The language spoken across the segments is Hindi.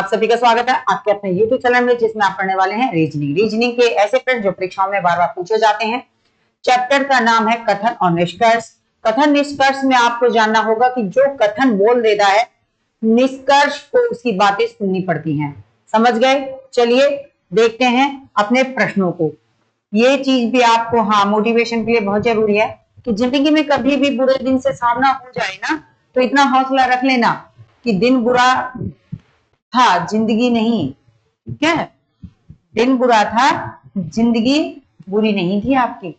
आप सभी का स्वागत है आपके अपने YouTube चैनल में, जिसमें आप पढ़ने वाले हैं रीजनिंग के ऐसे प्रश्न जो परीक्षाओं में बार बार पूछे जाते हैं। चैप्टर का नाम है कथन और निष्कर्ष। कथन निष्कर्ष में आपको जानना होगा कि जो कथन बोल देता है, निष्कर्ष को उसकी बातें सुननी पड़ती हैं। समझ गए? चलिए देखते हैं अपने प्रश्नों को। ये चीज भी आपको मोटिवेशन के लिए बहुत जरूरी है कि जिंदगी में कभी भी बुरे दिन से सामना हो जाए ना, तो इतना हौसला रख लेना कि दिन बुरा था, जिंदगी नहीं। ठीक है, दिन बुरा था, जिंदगी बुरी नहीं थी आपकी।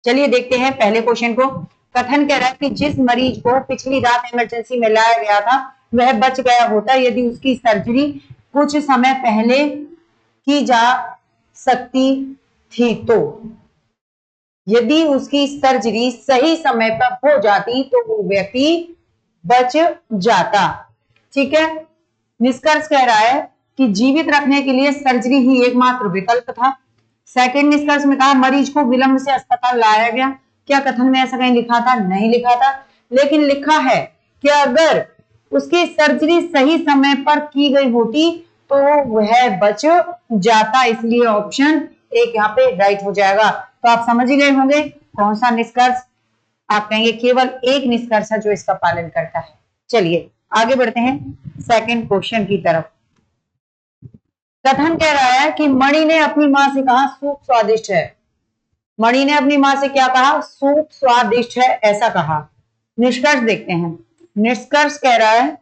चलिए देखते हैं पहले क्वेश्चन को। कथन कह रहा है कि जिस मरीज को पिछली रात इमरजेंसी में लाया गया था वह बच गया होता यदि उसकी सर्जरी कुछ समय पहले की जा सकती थी। तो यदि उसकी सर्जरी सही समय पर हो जाती तो वो व्यक्ति बच जाता। ठीक है। निष्कर्ष कह रहा है कि जीवित रखने के लिए सर्जरी ही एकमात्र विकल्प था। सेकंड निष्कर्ष में कहा मरीज को विलंब से अस्पताल लाया गया। क्या कथन में ऐसा कहीं लिखा था? नहीं लिखा था, लेकिन लिखा है कि अगर उसकी सर्जरी सही समय पर की गई होती तो वह बच जाता। इसलिए ऑप्शन एक यहाँ पे राइट हो जाएगा। तो आप समझ ही गए होंगे कौन सा निष्कर्ष। आप कहेंगे केवल एक निष्कर्ष है जो इसका पालन करता है। चलिए आगे बढ़ते हैं सेकंड क्वेश्चन की तरफ। कथन कह रहा है कि मणि ने अपनी मां से कहा सूप स्वादिष्ट है। मणि ने अपनी मां से क्या कहा? सूप स्वादिष्ट है, ऐसा कहा। निष्कर्ष देखते हैं। निष्कर्ष कह रहा है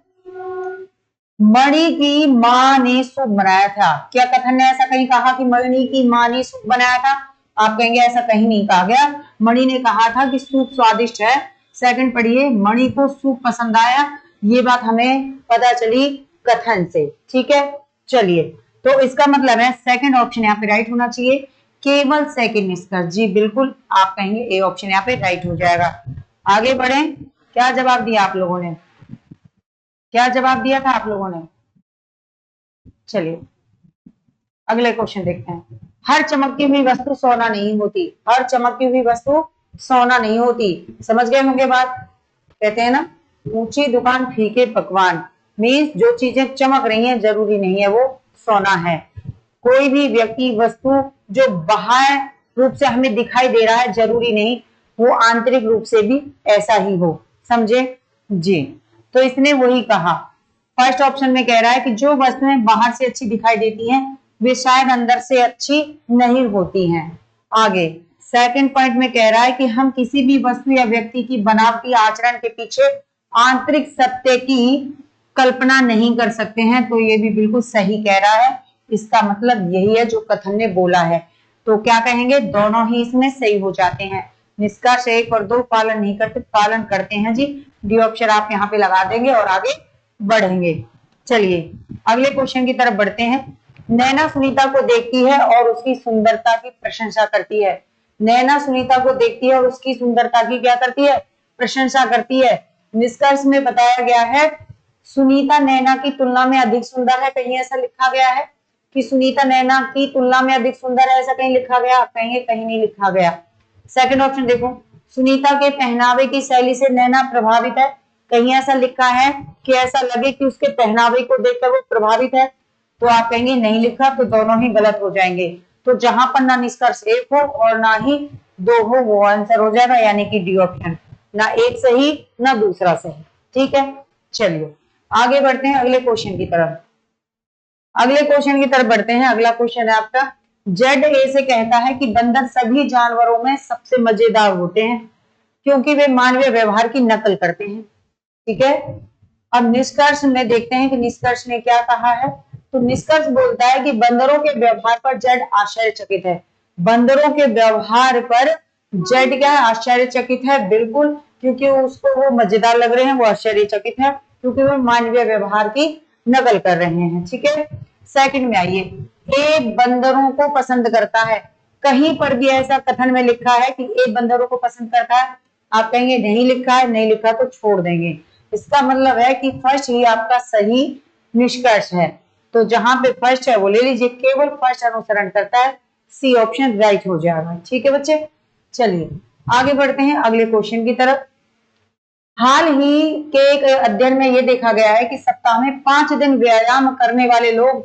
मणि की मां ने सूप बनाया था। क्या कथन ने ऐसा कहीं कहा कि मणि की मां ने सूप बनाया था? आप कहेंगे ऐसा कहीं नहीं कहा गया। मणि ने कहा था कि सूप स्वादिष्ट है। सेकंड पढ़िए, मणि को सूप पसंद आया। ये बात हमें पता चली कथन से। ठीक है, चलिए तो इसका मतलब है सेकंड ऑप्शन यहाँ पे राइट होना चाहिए। केवल सेकंड निष्कर्ष। जी बिल्कुल, आप कहेंगे ए ऑप्शन यहाँ पे राइट हो जाएगा। आगे बढ़े। क्या जवाब दिया आप लोगों ने? क्या जवाब दिया था आप लोगों ने? चलिए अगले क्वेश्चन देखते हैं। हर चमकती हुई वस्तु सोना नहीं होती। हर चमकती हुई वस्तु सोना नहीं होती। समझ गए होंगे बात। कहते हैं ना ऊंची दुकान फीके पकवान। मीन्स जो चीजें चमक रही हैं जरूरी नहीं है वो सोना है। कोई भी व्यक्ति वस्तु जो बाहर रूप से हमें दिखाई दे रहा है जरूरी नहीं वो आंतरिक रूप से भी ऐसा ही हो। समझे जी? तो इसने वही कहा। फर्स्ट ऑप्शन में कह रहा है कि जो वस्तुएं बाहर से अच्छी दिखाई देती हैं वे शायद अंदर से अच्छी नहीं होती हैं। आगे सेकंड पॉइंट में कह रहा है कि हम किसी भी वस्तु या व्यक्ति की बनावटी आचरण के पीछे आंतरिक सत्य की कल्पना नहीं कर सकते हैं। तो ये भी बिल्कुल सही कह रहा है। इसका मतलब यही है जो कथन ने बोला है। तो क्या कहेंगे? दोनों ही इसमें सही हो जाते हैं। निष्कर्ष 1 और 2 पालन नहीं करते, पालन करते हैं जी। डी ऑप्शन आप यहाँ पे लगा देंगे और आगे बढ़ेंगे। चलिए अगले क्वेश्चन की तरफ बढ़ते हैं। नैना सुनीता को देखती है और उसकी सुंदरता की प्रशंसा करती है। नैना सुनीता को देखती है और उसकी सुंदरता की क्या करती है? प्रशंसा करती है। निष्कर्ष में बताया गया है सुनीता नैना की तुलना में अधिक सुंदर है। कहीं ऐसा लिखा गया है कि सुनीता नैना की तुलना में अधिक सुंदर है? ऐसा कहीं लिखा गया? आप कहेंगे कहीं नहीं लिखा गया। सेकंड ऑप्शन देखो, सुनीता के पहनावे की शैली से नैना प्रभावित है। कहीं ऐसा लिखा है कि ऐसा लगे कि उसके पहनावे को देखकर वो प्रभावित है? तो आप कहेंगे नहीं लिखा। तो दोनों ही गलत हो जाएंगे। तो जहां पर ना निष्कर्ष 1 हो और ना ही 2 हो वो आंसर हो जाएगा, यानी कि डी ऑप्शन। ना एक सही ना दूसरा सही। ठीक है, चलिए आगे बढ़ते हैं अगले क्वेश्चन की तरफ। अगले क्वेश्चन की तरफ बढ़ते हैं। अगला क्वेश्चन है आपका जेड ए से कहता है कि बंदर सभी जानवरों में सबसे मजेदार होते हैं क्योंकि वे मानवीय व्यवहार की नकल करते हैं। ठीक है, अब निष्कर्ष में देखते हैं कि निष्कर्ष ने क्या कहा है। तो निष्कर्ष बोलता है कि बंदरों के व्यवहार पर जेड आश्चर्यचकित है। बंदरों के व्यवहार पर जेड क्या है? आश्चर्यचकित है। बिल्कुल, क्योंकि उसको वो मजेदार लग रहे हैं, वो आश्चर्यचकित है क्योंकि वो मानवीय व्यवहार की नकल कर रहे हैं। ठीक है, सेकंड में आइए। ए बंदरों को पसंद करता है। कहीं पर भी ऐसा कथन में लिखा है कि ए बंदरों को पसंद करता है? आप कहेंगे नहीं लिखा है। नहीं लिखा तो छोड़ देंगे। इसका मतलब है कि फर्स्ट ही आपका सही निष्कर्ष है। तो जहां पे फर्स्ट है वो ले लीजिए। केवल फर्स्ट अनुसरण करता है। सी ऑप्शन राइट हो जाएगा। ठीक है बच्चे, चलिए आगे बढ़ते हैं अगले क्वेश्चन की तरफ। हाल ही के एक अध्ययन में यह देखा गया है कि सप्ताह में 5 दिन व्यायाम करने वाले लोग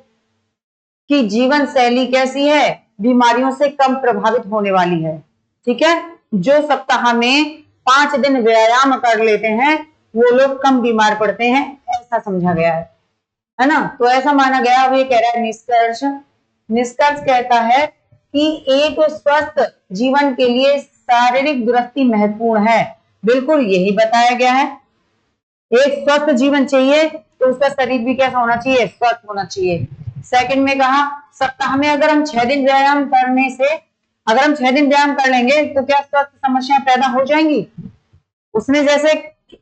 की जीवन शैली कैसी है, बीमारियों से कम प्रभावित होने वाली है। ठीक है, जो सप्ताह में 5 दिन व्यायाम कर लेते हैं वो लोग कम बीमार पड़ते हैं, ऐसा समझा गया है ना। तो ऐसा माना गया। अब ये कह रहा है निष्कर्ष, निष्कर्ष कहता है कि एक स्वस्थ जीवन के लिए शारीरिक दुरुस्ती महत्वपूर्ण है। बिल्कुल यही बताया गया है। एक स्वस्थ जीवन चाहिए तो उसका शरीर भी कैसा होना चाहिए, स्वस्थ होना चाहिए। सेकंड में कहा सप्ताह में अगर हम 6 दिन व्यायाम करने से, अगर हम 6 दिन व्यायाम कर लेंगे तो क्या स्वास्थ्य समस्याएं पैदा हो जाएंगी। उसने जैसे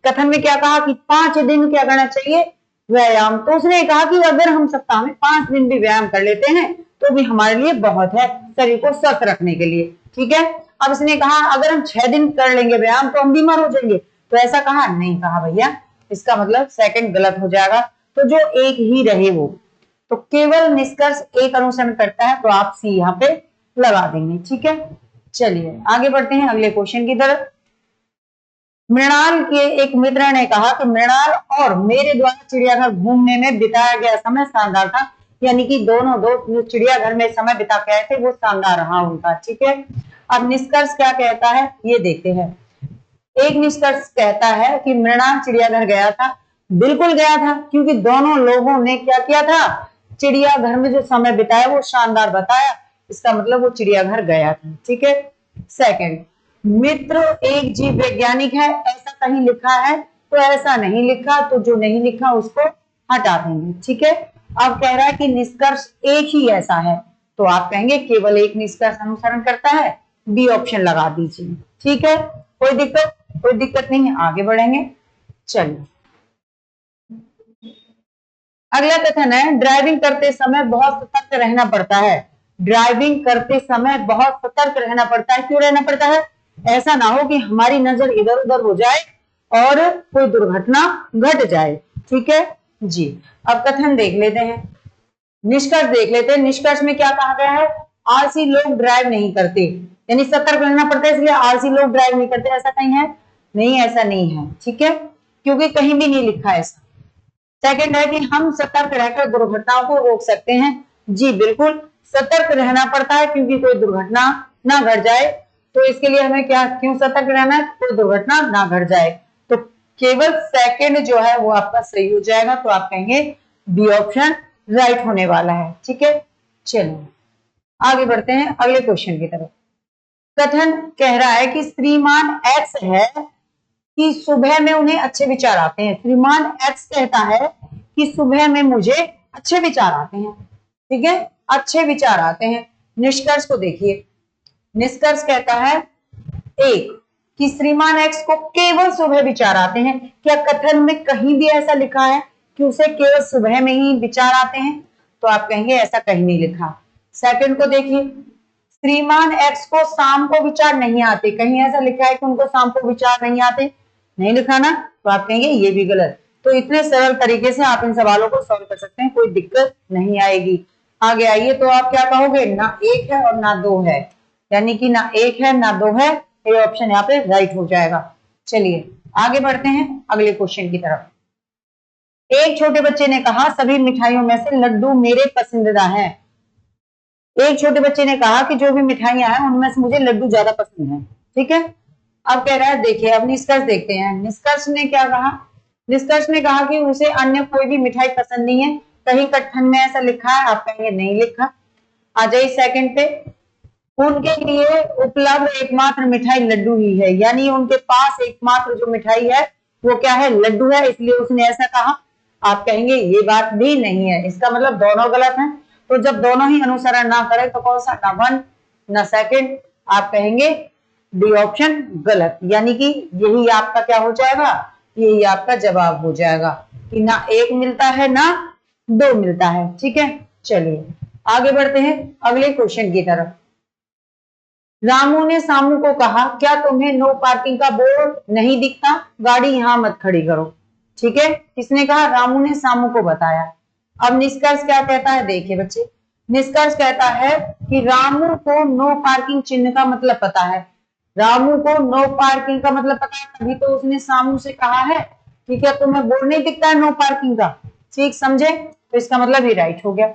कथन में क्या कहा कि 5 दिन क्या करना चाहिए, व्यायाम। तो उसने कहा कि अगर हम सप्ताह में 5 दिन भी व्यायाम कर लेते हैं तो भी हमारे लिए बहुत है, शरीर को स्वस्थ रखने के लिए। ठीक है, अब उसने कहा अगर हम 6 दिन कर लेंगे व्यायाम तो हम बीमार हो जाएंगे, तो ऐसा कहा नहीं कहा भैया, इसका मतलब सेकंड गलत हो जाएगा। तो जो एक ही रहे वो, तो केवल निष्कर्ष एक अनुसरण करता है, तो आप सी यहाँ पे लगा देंगे। ठीक है, चलिए आगे बढ़ते हैं अगले क्वेश्चन की तरफ। मृणाल के एक मित्र ने कहा कि मृणाल और मेरे द्वारा चिड़ियाघर घूमने में बिताया गया समय शानदार था, यानी कि दोनों दोस्त जो चिड़ियाघर में समय बिता के आए थे वो शानदार रहा उनका। ठीक है, अब निष्कर्ष क्या कहता है ये देखते हैं। एक निष्कर्ष कहता है कि मृणाल चिड़ियाघर गया था, बिल्कुल गया था, क्योंकि दोनों लोगों ने क्या किया था, चिड़ियाघर में जो समय बिताया वो शानदार बताया, इसका मतलब वो चिड़ियाघर गया था। ठीक है, सेकंड, मित्र एक जीव वैज्ञानिक है, ऐसा कहीं लिखा है तो ऐसा नहीं लिखा, तो जो नहीं लिखा उसको हटा देंगे। ठीक है, अब कह रहा है कि निष्कर्ष एक ही ऐसा है, तो आप कहेंगे केवल एक निष्कर्ष अनुसरण करता है, बी ऑप्शन लगा दीजिए। ठीक है, कोई दिक्कत, कोई दिक्कत नहीं है, आगे बढ़ेंगे। चलिए अगला कथन है ड्राइविंग करते समय बहुत सतर्क रहना पड़ता है। ड्राइविंग करते समय बहुत सतर्क रहना पड़ता है, क्यों रहना पड़ता है, ऐसा ना हो कि हमारी नजर इधर उधर हो जाए और कोई दुर्घटना घट जाए। ठीक है जी, अब कथन देख लेते हैं, निष्कर्ष देख लेते हैं। निष्कर्ष में क्या कहा गया है, आलसी लोग ड्राइव नहीं करते, यानी सतर्क रहना पड़ता है, इसलिए आलसी लोग ड्राइव नहीं करते, ऐसा कहीं है नहीं, ऐसा नहीं है। ठीक है, क्योंकि कहीं भी नहीं लिखा ऐसा। सेकंड है कि हम सतर्क रहकर दुर्घटनाओं को रोक सकते हैं, जी बिल्कुल सतर्क रहना पड़ता है क्योंकि कोई दुर्घटना ना घट जाए, तो इसके लिए हमें क्या, क्यों सतर्क रहना है, कोई दुर्घटना ना घट जाए। तो केवल सेकंड जो है वो आपका सही हो जाएगा, तो आप कहेंगे बी ऑप्शन राइट होने वाला है। ठीक है, चलो आगे बढ़ते हैं अगले क्वेश्चन की तरफ। कथन कह रहा है कि श्रीमान एक्स है कि सुबह में उन्हें अच्छे विचार आते हैं। श्रीमान एक्स कहता है कि सुबह में मुझे अच्छे विचार आते हैं। ठीक है, अच्छे विचार आते हैं। निष्कर्ष को देखिए, निष्कर्ष कहता है एक कि श्रीमान एक्स को केवल सुबह विचार आते हैं। क्या कथन में कहीं भी ऐसा लिखा है कि उसे केवल सुबह में ही विचार आते हैं, तो आप कहेंगे ऐसा कहीं नहीं लिखा। सेकंड को देखिए, श्रीमान एक्स को शाम को विचार नहीं आते, कहीं ऐसा लिखा है कि उनको शाम को विचार नहीं आते, नहीं लिखा ना, तो आप कहेंगे ये भी गलत। तो इतने सरल तरीके से आप इन सवालों को सॉल्व कर सकते हैं, कोई दिक्कत नहीं आएगी। आगे आइए, तो आप क्या कहोगे, ना एक है और ना दो है, यानी कि ना एक है ना दो है, ये ऑप्शन यहाँ पे राइट हो जाएगा। चलिए आगे बढ़ते हैं अगले क्वेश्चन की तरफ। एक छोटे बच्चे ने कहा सभी मिठाइयों में से लड्डू मेरे पसंदीदा हैं। एक छोटे बच्चे ने कहा कि जो भी मिठाइयां हैं उनमें से मुझे लड्डू ज्यादा पसंद है। ठीक है, अब कह रहा है देखिए, अब निष्कर्ष देखते हैं। निष्कर्ष ने क्या कहा, निष्कर्ष ने कहा कि उसे अन्य कोई भी मिठाई पसंद नहीं है। कहीं कथन में ऐसा लिखा है, आप कहेंगे नहीं लिखा। आ जाइए सेकंड पे, उनके लिए उपलब्ध एकमात्र मिठाई लड्डू ही है, यानी उनके पास एकमात्र जो मिठाई है वो क्या है, लड्डू है, इसलिए उसने ऐसा कहा। आप कहेंगे ये बात भी नहीं है, इसका मतलब दोनों गलत हैं। तो जब दोनों ही अनुसरण ना करें तो कौन सा, ना वन ना सेकंड, आप कहेंगे डी ऑप्शन गलत, यानी कि यही आपका क्या हो जाएगा, यही आपका जवाब हो जाएगा कि ना एक मिलता है ना दो मिलता है। ठीक है, चलिए आगे बढ़ते हैं अगले क्वेश्चन की तरफ। रामू ने सामू को कहा क्या तुम्हें नो पार्किंग का बोर्ड नहीं दिखता, गाड़ी यहां मत खड़ी करो। ठीक है, किसने कहा, रामू ने सामू को बताया। अब निष्कर्ष क्या कहता है, देखिए बच्चे, निष्कर्ष कहता है कि रामू को नो पार्किंग चिन्ह का मतलब पता है। रामू को नो पार्किंग का मतलब पता है, तभी तो उसने सामू से कहा है। ठीक है, तुम्हें बोर्ड नहीं दिखता है नो पार्किंग का? ठीक समझे? तो इसका मतलब ये राइट हो गया।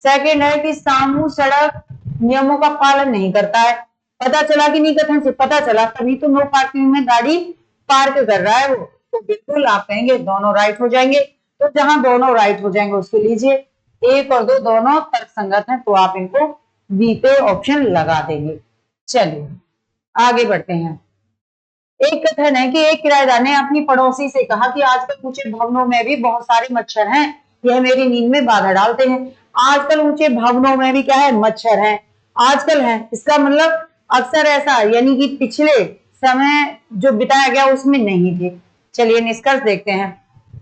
सेकंड है कि सामू सड़क नियमों का पालन नहीं करता है। पता चला कि नहीं? कथन से पता चला, तभी तो नो पार्किंग में गाड़ी पार्क कर रहा है वो। तो बिल्कुल आप कहेंगे दोनों राइट हो जाएंगे। तो जहां दोनों राइट हो जाएंगे उसके लीजिए 1 और 2 दोनों तर्कसंगत हैं, तो आप इनको बी पे ऑप्शन लगा देंगे। चलिए आगे बढ़ते हैं। एक कथन है कि एक किराएदार ने अपनी पड़ोसी से कहा कि आजकल ऊंचे भवनों में भी बहुत सारे मच्छर हैं, यह मेरी नींद में बाधा डालते हैं। आजकल ऊंचे भवनों में भी क्या है? मच्छर हैं। आजकल है, इसका मतलब अक्सर ऐसा, यानी कि पिछले समय जो बिताया गया उसमें नहीं थे। चलिए निष्कर्ष देखते हैं।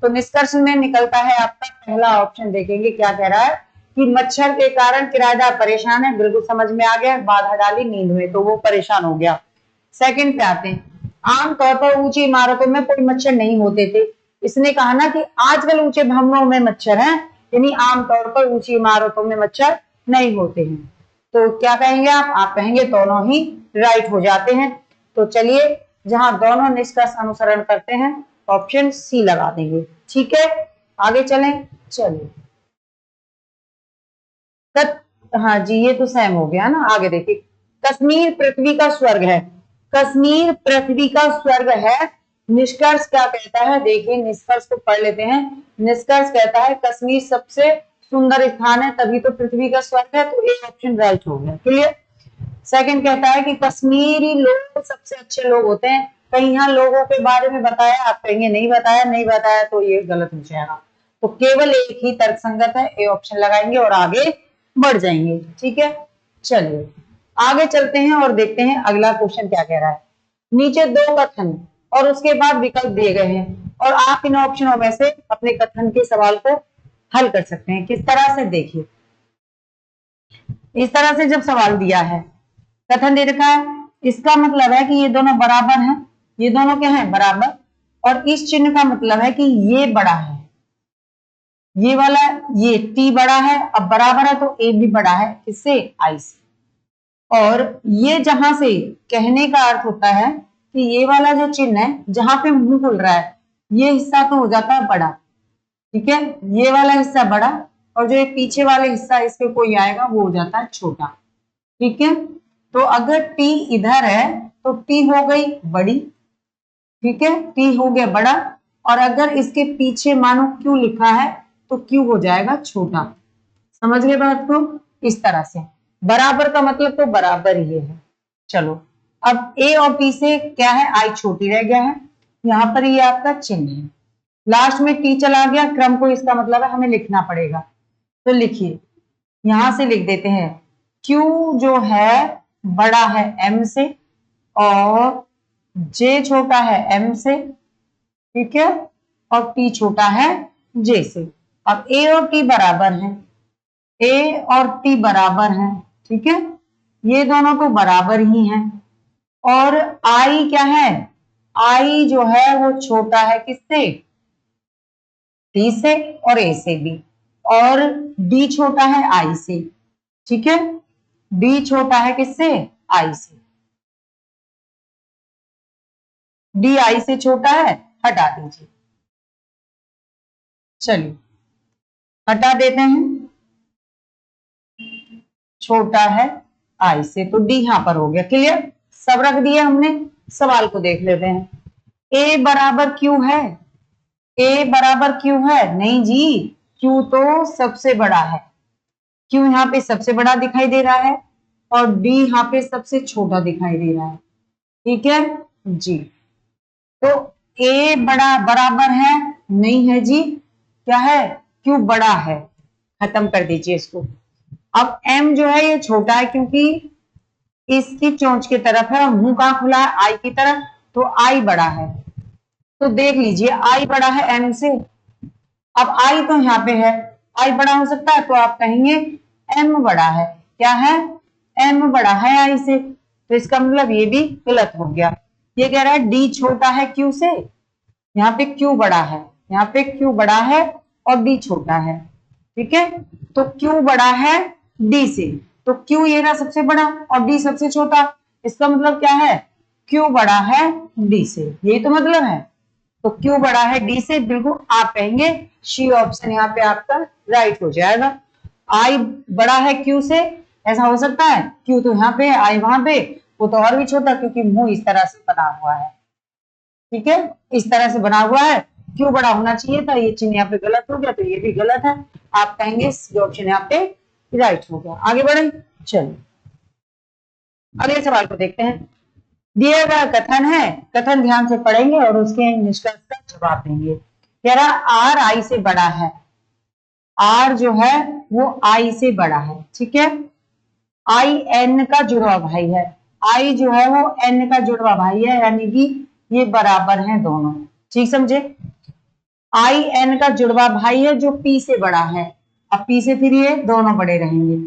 तो निष्कर्ष में निकलता है आपका पहला ऑप्शन, देखेंगे क्या कह रहा है कि मच्छर के कारण किराएदार परेशान है। बिल्कुल समझ में आ गया, बाधा डाली नींद में तो वो परेशान हो गया। सेकंड पे आते हैं। आमतौर पर ऊंची इमारतों में कोई मच्छर नहीं होते थे। इसने कहा ना कि आजकल ऊंचे भवनों में मच्छर हैं, यानी आमतौर पर ऊंची इमारतों में मच्छर नहीं होते हैं। तो क्या कहेंगे आप कहेंगे दोनों ही राइट हो जाते हैं। तो चलिए जहां दोनों निष्कर्ष अनुसरण करते हैं ऑप्शन सी लगा देंगे। ठीक है, आगे चलें। चलिए हाँ जी, ये तो सेम हो गया ना। आगे देखिए, कश्मीर पृथ्वी का स्वर्ग है। कश्मीर पृथ्वी का स्वर्ग है। निष्कर्ष क्या कहता है? देखिए निष्कर्ष को पढ़ लेते हैं। निष्कर्ष कहता है कश्मीर सबसे सुंदर स्थान है, तभी तो पृथ्वी का स्वर्ग है। तो एक ऑप्शन राइट हो गया। क्लियर? सेकंड कहता है कि कश्मीरी लोग सबसे अच्छे लोग होते हैं। कहीं यहाँ लोगों के बारे में बताया, आप कहेंगे नहीं बताया, नहीं बताया तो ये गलत हो जाएगा। तो केवल एक ही तर्कसंगत है, ए ऑप्शन लगाएंगे और आगे बढ़ जाएंगे। ठीक है, चलिए आगे चलते हैं और देखते हैं अगला क्वेश्चन क्या कह रहा है। नीचे 2 कथन और उसके बाद विकल्प दिए गए हैं और आप इन ऑप्शनों में से अपने कथन के सवाल को हल कर सकते हैं। किस तरह से? देखिए इस तरह से जब सवाल दिया है, कथन दे रखा है, इसका मतलब है कि ये दोनों बराबर हैं। ये दोनों क्या है? बराबर। और इस चिन्ह का मतलब है कि ये बड़ा है, ये वाला, ये टी बड़ा है। अब बराबर है तो ए भी बड़ा है, किससे? आई से। और ये जहां से कहने का अर्थ होता है कि ये वाला जो चिन्ह है, जहां पे मुंह खुल रहा है, ये हिस्सा तो हो जाता है बड़ा। ठीक है, ये वाला हिस्सा बड़ा और जो ये पीछे वाले हिस्सा इसके कोई आएगा वो हो जाता है छोटा। ठीक है, तो अगर टी इधर है तो टी हो गई बड़ी। ठीक है, टी हो गया बड़ा। और अगर इसके पीछे मानो क्यू लिखा है तो क्यू हो जाएगा छोटा। समझ गए बात को? इस तरह से बराबर का मतलब तो बराबर ही है। चलो अब ए और बी से क्या है? आई छोटी रह गया है, यहां पर ये आपका चिन्ह है। लास्ट में टी चला गया क्रम को, इसका मतलब है हमें लिखना पड़ेगा। तो लिखिए, यहां से लिख देते हैं Q जो है बड़ा है M से और J छोटा है M से। ठीक है, और T छोटा है J से। अब A और T बराबर हैं, A और T बराबर हैं। ठीक है, ये दोनों तो बराबर ही हैं। और I क्या है? I जो है वो छोटा है किससे? T से और A से भी। और D छोटा है I से। ठीक है, D छोटा है किससे? I से। D I से छोटा है, हटा दीजिए। चलिए हटा देते हैं, छोटा है I से, तो D यहां पर हो गया। क्लियर? सब रख दिया हमने। सवाल को देख लेते हैं। A बराबर Q है? A बराबर Q है? नहीं जी, Q तो सबसे बड़ा है। Q यहाँ पे सबसे बड़ा दिखाई दे रहा है और D यहाँ पे सबसे छोटा दिखाई दे रहा है। ठीक है जी, तो A बड़ा बराबर है? नहीं है जी, क्या है? Q बड़ा है। खत्म कर दीजिए इसको। अब M जो है ये छोटा है क्योंकि इसकी चोंच की तरफ है और मुंह कहां खुला है? I की तरफ, तो I बड़ा है। तो देख लीजिए I बड़ा है M से। अब I तो यहाँ पे है, I बड़ा हो सकता है, तो आप कहेंगे M बड़ा है। क्या है? M बड़ा है I से। तो इसका मतलब ये भी गलत हो गया। ये कह रहा है D छोटा है Q से, यहाँ पे Q बड़ा है, यहाँ पे Q बड़ा है और D छोटा है। ठीक है, तो Q बड़ा है D से, तो Q ये रहा सबसे बड़ा और D सबसे छोटा। इसका मतलब क्या है? क्यों बड़ा है डी से, यही तो मतलब है। तो क्यों बड़ा है डी से, बिल्कुल आप कहेंगे सी ऑप्शन यहाँ पे आपका राइट हो जाएगा। आई बड़ा है क्यू से, ऐसा हो सकता है, क्यू तो यहाँ पे, आई वहां पे, वो तो और भी छोटा, क्योंकि मुंह इस तरह से बना हुआ है, ठीक है, इस तरह से बना हुआ है, क्यों बड़ा होना चाहिए था, ये चिन्ह यहाँ पे गलत हो गया, तो ये भी गलत है। आप कहेंगे ये ऑप्शन यहाँ पे राइट हो गया। आगे बढ़े, चलिए अगले सवाल को देखते हैं। दिया गया कथन है, कथन ध्यान से पढ़ेंगे और उसके निष्कर्ष का जवाब देंगे। कह रहा आर आई से बड़ा है, आर जो है वो आई से बड़ा है, ठीक है, आई एन का जुड़वा भाई है, आई जो है वो एन का जुड़वा भाई है, यानी कि ये बराबर हैं दोनों, ठीक समझे। आई एन का जुड़वा भाई है जो पी से बड़ा है, अब पी से फिर ये दोनों बड़े रहेंगे,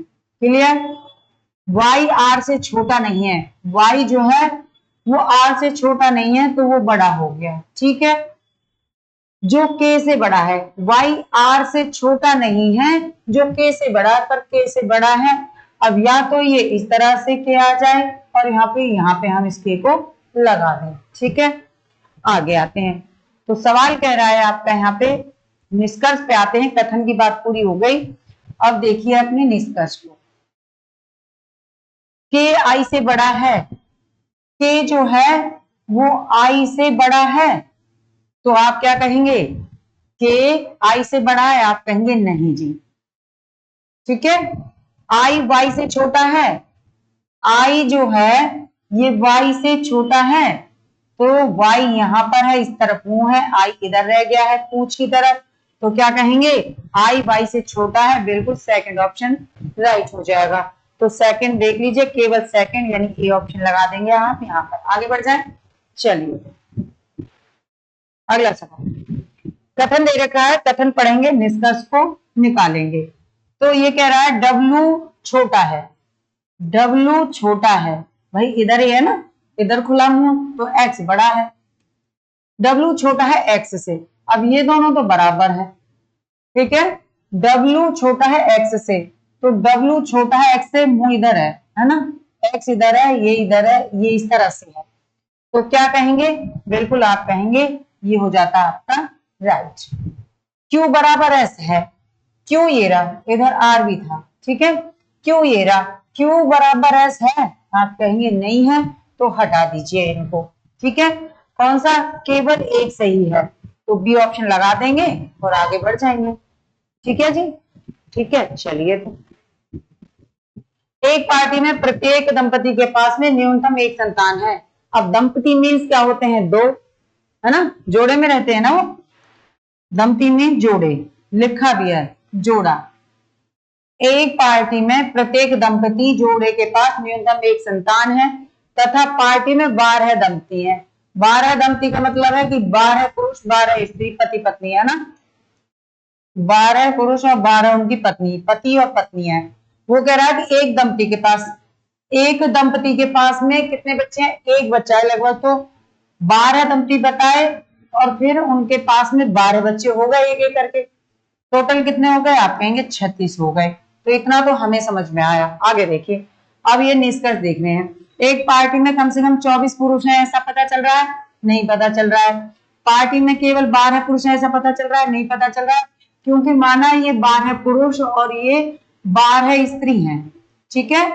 क्लियर। वाई आर से छोटा नहीं है, वाई जो है वो आर से छोटा नहीं है तो वो बड़ा हो गया, ठीक है। जो के से बड़ा है, वाई आर से छोटा नहीं है, जो के से बड़ा पर के से बड़ा है। अब या तो ये इस तरह से के आ जाए और यहाँ पे हम इस के को लगा दें, ठीक है। आगे आते हैं, तो सवाल कह रहा है आपका यहाँ पे, निष्कर्ष पे आते हैं, कथन की बात पूरी हो गई। अब देखिए अपने निष्कर्ष को, के आई से बड़ा है, के जो है वो आई से बड़ा है, तो आप क्या कहेंगे, के आई से बड़ा है, आप कहेंगे नहीं जी, ठीक है। आई वाई से छोटा है, आई जो है ये वाई से छोटा है, तो वाई यहां पर है, इस तरफ मुंह है, आई इधर रह गया है पूंछ की तरफ, तो क्या कहेंगे, आई वाई से छोटा है, बिल्कुल सेकंड ऑप्शन राइट हो जाएगा। तो सेकंड देख लीजिए, केवल सेकंड, यानी ए ऑप्शन लगा देंगे आप यहाँ पर। आगे बढ़ जाए, चलिए अगला सवाल, कथन दे रखा है, कथन पढ़ेंगे, निष्कर्ष को निकालेंगे। तो ये कह रहा है डब्लू छोटा है, डब्लू छोटा है, भाई इधर ही है ना, इधर खुला मुंह, तो एक्स बड़ा है, डब्लू छोटा है एक्स से, अब ये दोनों तो बराबर है, ठीक है। डब्लू छोटा है एक्स से, तो डब्लू छोटा है एक्स से, मुंह इधर है ना, एक्स इधर है, ये इधर है, ये इस तरह से है, तो क्या कहेंगे, बिल्कुल आप कहेंगे ये हो जाता आपका राइट। क्यू बराबर एस है, क्यों ये रहा, इधर आर भी था, ठीक है, क्यों ये रहा, क्यू बराबर एस है, आप कहेंगे नहीं है, तो हटा दीजिए इनको, ठीक है। कौन सा, केवल एक सही है, तो बी ऑप्शन लगा देंगे और आगे बढ़ जाएंगे, ठीक है जी, ठीक है। चलिए, तो एक पार्टी में प्रत्येक दंपति के पास में न्यूनतम एक संतान है। अब दंपति मीन्स क्या होते हैं, दो, है ना, जोड़े में रहते हैं ना वो, दंपति मीन्स जोड़े, लिखा भी है जोड़ा। एक पार्टी में प्रत्येक दंपति जोड़े के पास न्यूनतम एक संतान है तथा पार्टी में 12 दंपति हैं। 12 दंपति का मतलब है कि 12 पुरुष 12 स्त्री, पति पत्नी, है ना, 12 पुरुष और 12 उनकी पत्नी, पति और पत्नी है। वो कह रहा है कि एक दंपति के पास, एक दंपति के पास में कितने बच्चे हैं, एक बच्चा है लगभग, तो 12 दंपति बताए और फिर उनके पास में 12 बच्चे हो गए एक एक करके, टोटल कितने हो गए, आप कहेंगे 36 हो गए। तो इतना तो हमें समझ में आया। आगे देखिए, अब ये निष्कर्ष देखने हैं। एक पार्टी में कम से कम 24 पुरुष हैं, ऐसा पता चल रहा है, नहीं पता चल रहा है। पार्टी में केवल 12 पुरुष हैं, ऐसा पता चल रहा है, नहीं पता चल रहा है, क्योंकि माना ये 12 पुरुष और ये 12 स्त्री हैं, ठीक है।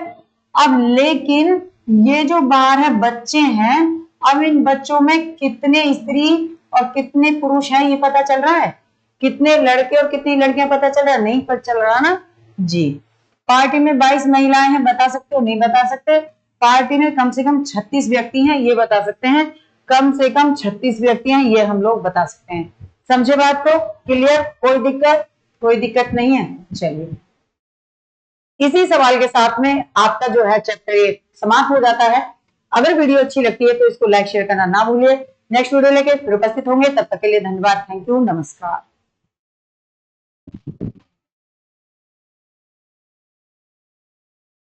अब लेकिन ये जो 12 बच्चे हैं, अब इन बच्चों में कितने स्त्री और कितने पुरुष हैं ये पता चल रहा है, कितने लड़के और कितनी लड़कियां पता चल रहा है, नहीं पता चल रहा ना जी। पार्टी में 22 महिलाएं हैं, बता सकते हो, नहीं बता सकते। पार्टी में कम से कम 36 व्यक्ति हैं, ये बता सकते हैं, कम से कम 36 व्यक्ति हैं, ये हम लोग बता सकते हैं। समझे बात को, क्लियर, कोई दिक्कत, कोई दिक्कत नहीं है। चलिए, इसी सवाल के साथ में आपका जो है चैप्टर समाप्त हो जाता है। अगर वीडियो अच्छी लगती है तो इसको लाइक शेयर करना ना भूलिए। नेक्स्ट वीडियो लेके फिर उपस्थित होंगे, तब तक के लिए धन्यवाद, थैंक यू, नमस्कार।